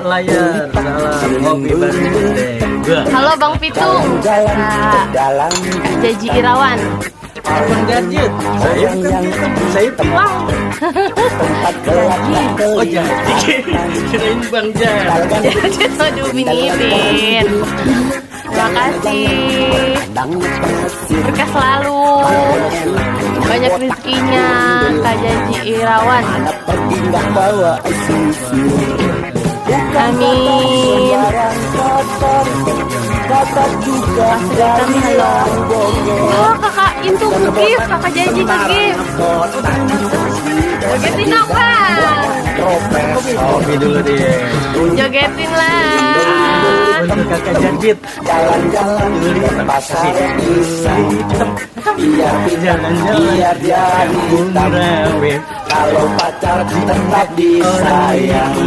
layar salam ngopi bareng Gendeng. Halo Bang Pitung, Jaji Irawan. Abang Gadget, saya bukan Pitung, saya Tulang. Jaji. Oh Jaji, kirain Bang Jan. Aduh, mingipin. Terima kasih. Berkah selalu. Banyak rezekinya, Kak Jaji Irawan. Amin. Kami halo. Oh, kakak Intu ke-gift, kakak Jaji ke-gift. Jogetin dong, Bang. Kopi dulu deh. Jogetin lah. Untuk kakak Jangkit. Jalan-jalan pasar hitam. Biar jadi hitam. Kalau pacar tetap disayang.